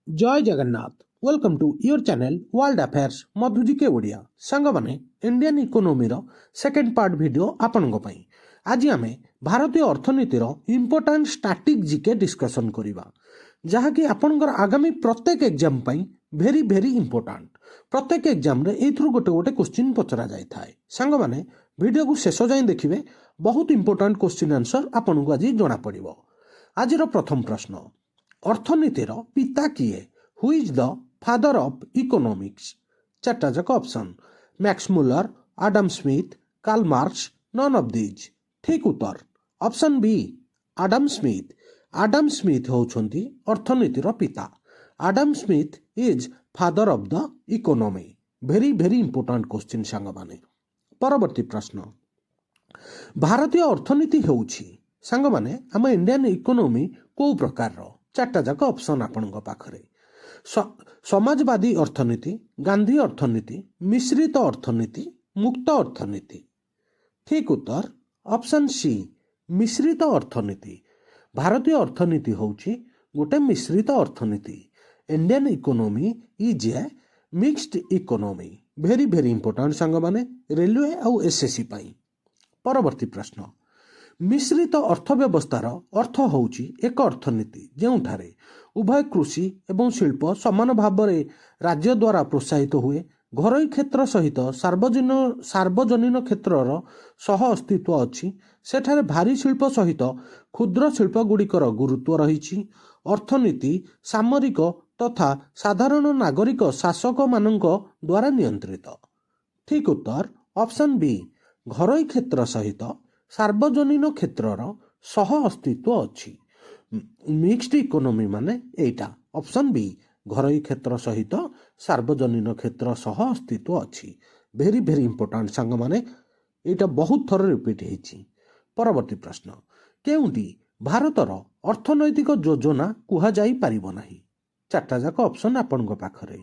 जय Jagannath. Welcome to your channel world affairs Madhuji के ओडिया सांग माने इंडियन इकोनॉमी रो सेकंड पार्ट वीडियो आपनक पई। आज आम भारतीय अर्थनीतिर इंपोर्टाट स्टैटिक जीके डिस्कसन करिबा जहा कि आपनकर आगामी प्रत्येक एग्जाम पई भेरी भेरी इंपोर्टाट। प्रत्येक एग्जाम रे एथरु गोटे गोटे क्वेश्चन पचरा जाय थाए। सांग माने वीडियो को शेष जाय देखिबे, बहुत इंपोर्टाट क्वेश्चन आंसर आपनक आज जणा पड़िबो। आज रो प्रथम प्रश्न, अर्थनीतिर पिता किए? Who is the father of economics? चार्टा जाक option, Max Muller, Adam Smith, Karl Marx, none of these. ठीक उत्तर option B, Adam Smith. Adam Smith होउछंती अर्थनीतिर पिता। Adam Smith is father of the economy. Very very important question सांग माने। परवर्ती प्रश्न, भारतीय अर्थनीति होउछि सांग माने आम इंडियन इकोनॉमी को प्रकार रो? चार्टा जाक ऑप्शन आपनक पाखरे। समाजवादी अर्थनीति, गांधी अर्थनीति, मिश्रित अर्थनीति, मुक्त अर्थनीति। ठीक उत्तर ऑप्शन सी, मिश्रित अर्थनीति। भारतीय अर्थनीति होउछि गोटे मिश्रित अर्थनीति। Indian economy is a mixed economy. Very very important सांग माने रेलवे आउ एसएससी पाई। परवर्ती प्रश्न, मिश्रित अर्थव्यवस्थार अर्थ होउछि एक अर्थनीति जेउठारे उभय कृषि एवं शिल्प समान भाव में राज्य द्वारा प्रोत्साहित हुए, घरोई क्षेत्र सहित सार्वजनीन क्षेत्रर सह अस्तित्व अछि, सेठारे भारी शिल्प सहित क्षुद्र शिल्प गुड़िकर गुरुत्व रही। अर्थनीति सामरिक तथा साधारण नागरिक शासक मानक द्वारा नियंत्रित। ठीक उत्तर ऑप्शन बी, घरोई क्षेत्र सहित सार्वजनीन क्षेत्रर सह अस्तित्व अछि। मिक्स्ड इकोनॉमी माने एटा ऑप्शन बी, घरोई क्षेत्र सहित सार्वजनीन क्षेत्र सह अस्तित्व अछि। भेरी भेरी इंपोर्टाट सांग माने एटा बहुत थर रिपीट हेछि। परवर्ती प्रश्न, केउंटी भारतर अर्थनैतिक योजना कुहा जाई परिबो नाही? चार्टा जाक ऑप्शन आपनक पाखरे।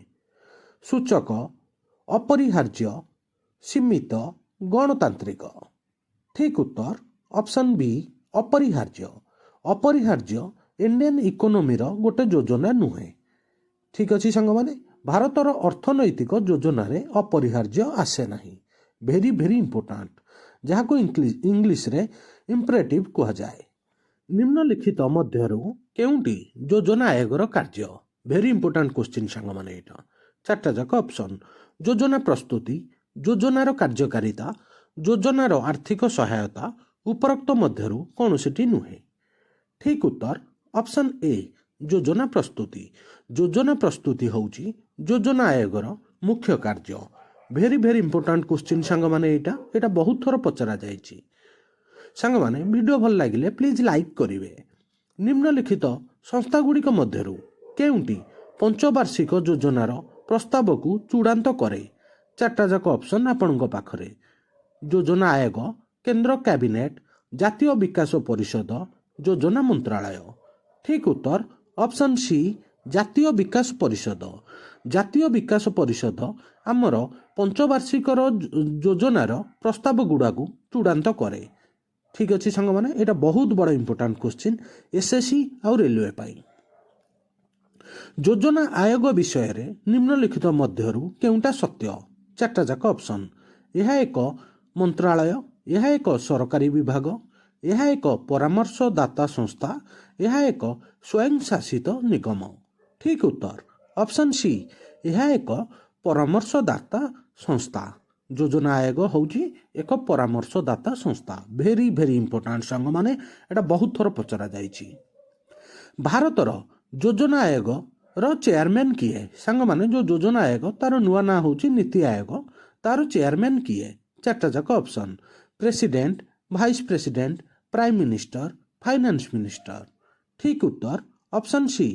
सूचक, अपरिहार्य, सीमित, गणतांत्रिक। ठीक उत्तर ऑप्शन बी, अपरिहार्य। अपरिहार्य इंडियन इकोनॉमी रो गोटे योजना नुहे। ठीक अच्छी सांग माने भारतर अर्थनैतिक योजना रे अपरिहार्य आसे नाही। भेरी भेरी इंपोर्टाट, जहाँ को इंग्लिश रे इंपरेटिव कहा जाए। निम्नलिखित मध्यरु केउंटी योजना आयोगर कार्य? भेरी इंपोर्टाट क्वेश्चन सांग माने एटा। चार्टा जाक ऑप्शन, योजना प्रस्तुति, योजनार कार्यकारिता, योजनार आर्थिक सहायता, उपरोक्त मध्यरु कौनसीटी नुहे। ठीक उत्तर ऑप्शन ए, योजना प्रस्तुति। योजना प्रस्तुति होउची योजना आयोगर मुख्य कार्य। भेरी भेरी इंपोर्टाट क्वेश्चन सांग माने एटा बहुत थर पचरा जायछि। सांग माने वीडियो भल लागिले प्लीज लाइक करिवे। निम्नलिखित संस्था गुड़िक मध्यरु केउंटी पंचवार्षिक योजनार प्रस्ताव को चूड़ांत करे? चार्टा जाक ऑप्शन आपनक पाखरे। योजना आयोग, केंद्र कैबिनेट, जातीय विकास परिषद, योजना मंत्रालय। ठीक उत्तर ऑप्शन सी, जातीय विकास परिषद। जातीय विकास परिषद आमर पंचवार्षिक योजनार प्रस्ताव गुड़ा को चूड़ांत करे। ठीक अच्छे सांग माने एटा बहुत बड़ इंपोर्टाट क्वेश्चन एसएससी और रेलवे पाई। योजना आयोग विषय रे निम्नलिखित मध्यरु केउंटा सत्य? चार्टा जाक ऑप्शन, यह एक मंत्रालय, यह एक सरकारी विभाग, यह एक परामर्शदाता संस्था, यह एक स्वयं शासित निगम। ठीक उत्तर ऑप्शन सी, यह एक परामर्शदाता संस्था। योजना आयोग होउची एक परामर्शदाता संस्था। भेरी भेरी इंपोर्टाट सांग माने एटा बहुत थर पचरा जायछि। भारतर योजना आयोग रो चेयरमैन किए? सांग माने जो योजना आयोग तार नुआ ना होउची नीति आयोग, तार चेयरमैन किए? चार्टा जाक option, president, vice president, prime minister, finance minister. ठीक उत्तर ऑप्शन सी,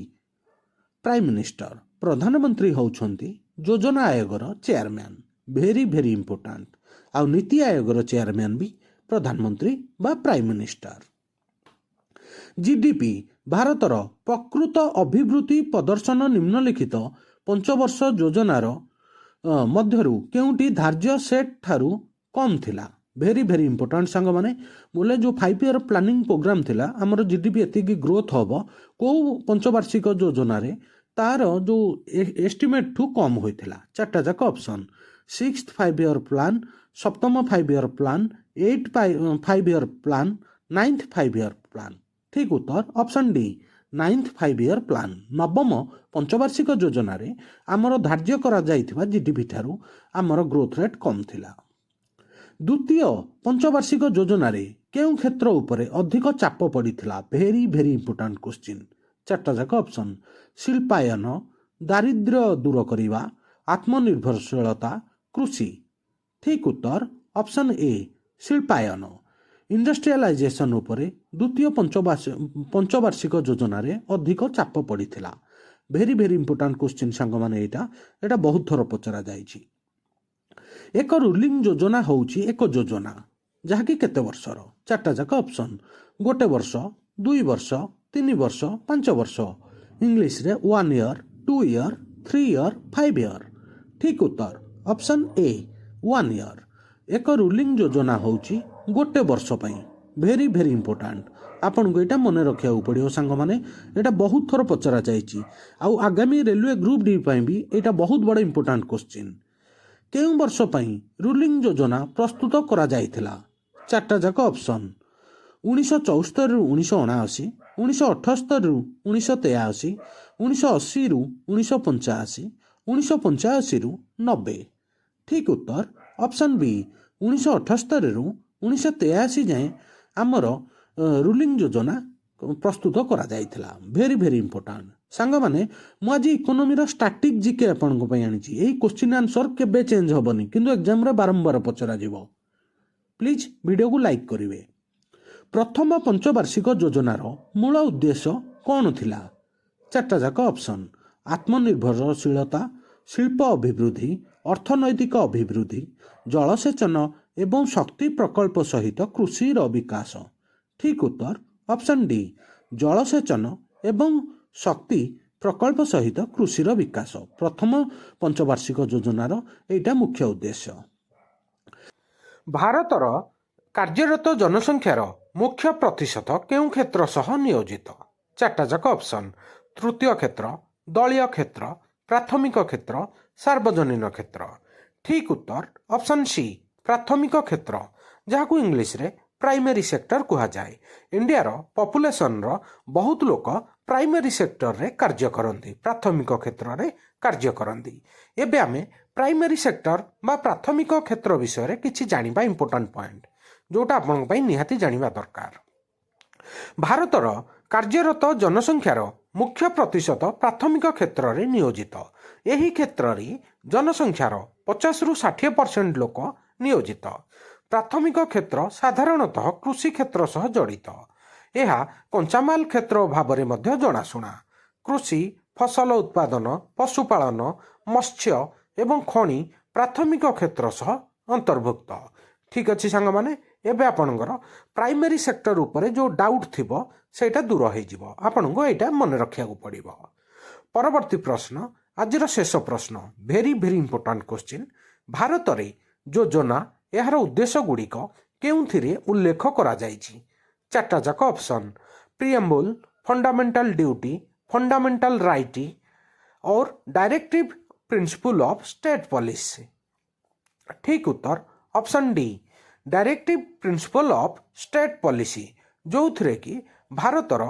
प्राइम मिनिस्टर। प्रधानमंत्री होउछंती योजना आयोगर चेयरमैन। भेरी भेरी इंपोर्टाट। आ नीति आयोगर चेयरमैन भी प्रधानमंत्री बा प्राइम मिनिस्टर। जीडीपी भारतर प्रकृत अभिवृद्धि प्रदर्शन निम्नलिखित पंचवर्ष योजनार मध्यरु केउंटी धार्य सेट ठारू कम थिला? भेरी भेरी इंपोर्टाट सांग माने बोले जो 5 ईयर प्लानिंग प्रोग्राम थिला, आमर जीडीपी एतिकी ग्रोथ होबो को पंचवार्षिक योजना रे तार जो एस्टिमेट ठू कम होता चार्टा जाक ऑप्शन 6th 5 year प्लान, सप्तम 5 year plan, 8th 5 year plan, 9th 5 year plan. ठीक उत्तर option D 9th 5 year plan. नवम पंचवार्षिक योजना रे आमर धार्य करा जाइथिबा जीडीपी ठारू आमर ग्रोथ रेट कम थिला। द्वितीय पंचवार्षिक योजना रे केउ क्षेत्र उपरे अधिक चाप पड़िथिला? भेरी भेरी इंपोर्टेंट क्वेश्चन। चार्टा जाक ऑप्शन शिल्पायन, दारिद्र्य दूर करिवा, आत्मनिर्भरशीलता, कृषि। ठीक उत्तर ऑप्शन ए शिल्पायन। इंडस्ट्रियलाइजेशन उपरे द्वितीय पंचवार्षिक योजना रे अधिक चाप पड़िथिला। भेरी भेरी इंपोर्टेंट क्वेश्चन सांग माने एटा बहुत थर पचरा जाइछि। एक रूलिंग योजना होउछि एक योजना जहाँकि केते वर्षर? चार्टा जाक ऑप्शन 1 वर्ष, 2 वर्ष, 3 वर्ष, 5 वर्ष। इंग्लिश रे 1 year, 2 year, 3 year, 5 year। ठीक उत्तर ऑप्शन ए 1 year। एक रूलिंग योजना होउछि 1 वर्ष पई। भेरी भेरी इंपोर्टेंट आपन को एटा मन रखिया पड़ियो सांग माने एटा बहुत थर पचरा जाइछि। आ आगामी रेलवे ग्रुप डी पई भी एटा बहुत बड़ इंपोर्टेंट क्वेश्चन। केउ वर्ष पई रूलिंग योजना प्रस्तुत करा जाइथिला? चार्टा जाक ऑप्शन 1974 रु 1979, 1978 रु 1983, 1980 रु 1985, 1985 रु 90। ठीक उत्तर ऑप्शन बी 1978 रु 1983 जाए आमर रूलिंग योजना प्रस्तुत करा जाइथिला। भेरी भेरी इंपोर्टेंट सांग माने मु आज इकोनॉमी रो स्टैटिक जीके आपन को पई आनिछि। एई क्वेश्चन आंसर केबे चेंज होबनी किंतु एग्जाम रे बारंबार पचरा जिवो। प्लीज वीडियो को लाइक करिवे। प्रथम पंचवार्षिक योजनार मूल उद्देश्य कौन थिला? चार्टा जाक ऑप्शन आत्मनिर्भरशीलता, शिल्प अभिवृद्धि, अर्थनैतिक अभिवृद्धि, जलसेचन एवं शक्ति प्रकल्प सहित कृषि विकास। ठीक उत्तर ऑप्शन डी जलसेचन एवं शक्ति प्रकल्प सहित कृषि विकास प्रथम पंचवार्षिक योजनार एटा मुख्य उद्देश्य। भारतर कार्यरत जनसंख्यार मुख्य प्रतिशत केउं क्षेत्र सह नियोजित? चार्टा जाक ऑप्शन तृतीय क्षेत्र, दलीय क्षेत्र, प्राथमिक क्षेत्र, सार्वजनीन क्षेत्र। ठीक उत्तर ऑप्शन सी प्राथमिक क्षेत्र जहाकू इंग्लिश रे प्राइमरी सेक्टर कहा जाए। इंडियार पॉपुलेशन रो बहुत लोक प्राइमरी सेक्टर रे कार्य करती, प्राथमिक क्षेत्र रे कार्य करती। एबे आमे प्राइमरी सेक्टर बा प्राथमिक क्षेत्र विषय रे किछि जानिबा इंपोर्टेंट पॉइंट जोटा आपन पई निहाती जानिबा दरकार। भारतर कार्यरत जनसंख्यार मुख्य प्रतिशत प्राथमिक क्षेत्र रे नियोजित। एही क्षेत्र रे जनसंख्यार 50 रु 60% लोक नियोजित। प्राथमिक क्षेत्र साधारणतः कृषि क्षेत्र सह जड़ित। यह कंचामाल क्षेत्र भाव में जनाशुना। कृषि, फसल उत्पादन, पशुपालन, मत्स्य एवं खनि प्राथमिक क्षेत्र सह अंतर्भुक्त। ठीक अच्छे सांग माने एबे आपणकर प्राइमरी सेक्टर उपरे जो डाउट थिबो सेटा दूर हो जिवो। आपन को एटा मन रखिया पड़िबो। परवर्ती प्रश्न आजिर शेष प्रश्न भेरी भेरी इंपोर्टेंट क्वेश्चन। भारत रे योजना यार उद्देश्य गुड़िक केउथिरे उल्लेख करा जाइछि? चार्टा जाक option preamble, fundamental duty, fundamental right और directive principle of state policy. ठीक उत्तर option D directive principle of state policy जो थे कि भारतर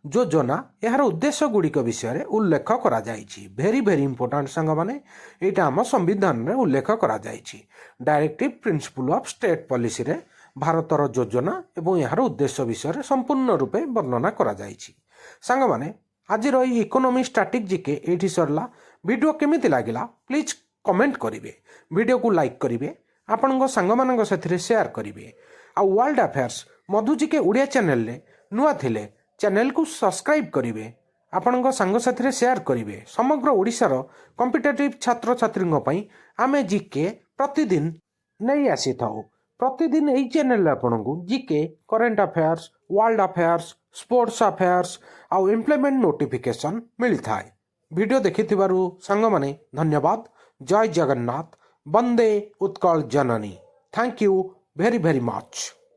योजना यार उद्देश्य गुड़िक विषय में उल्लेख करा जाइछि। भेरी भेरी इंपोर्टेंट सांग माने एटा हम संविधान में उल्लेख करा जाइछि। Directive principle of state policy रे भारतर योजना एवं यार उद्देश्य विषय में संपूर्ण रूपे वर्णना करा जाइछि। सांग माने आज इकोनॉमी स्टैटिक जीके एठी सरला। वीडियो केमिति लागिला प्लीज कमेंट करिवे, वीडियो को लाइक करिवे, आपन सांग मानक साथी शेयर करिवे। आ वर्ल्ड अफेयर्स मधु जीके ओडिया चैनल रे नुआ थिले चैनल को सब्सक्राइब करिवे, आपन सांग साथी शेयर करिवे। समग्र ओडिशार कॉम्पिटिटिव छात्र छात्री पई आमे जीके प्रतिदिन नहीं आसी थाउ। प्रतिदिन यही चैनल आपन को GK, current affairs, world affairs, sports affairs आउ एम्प्लॉयमेंट नोटिफिकेशन मिलता है। वीडियो देखि सांग माने धन्यवाद। जय Jagannath, Vande Utkal Janani. Thank you very very much.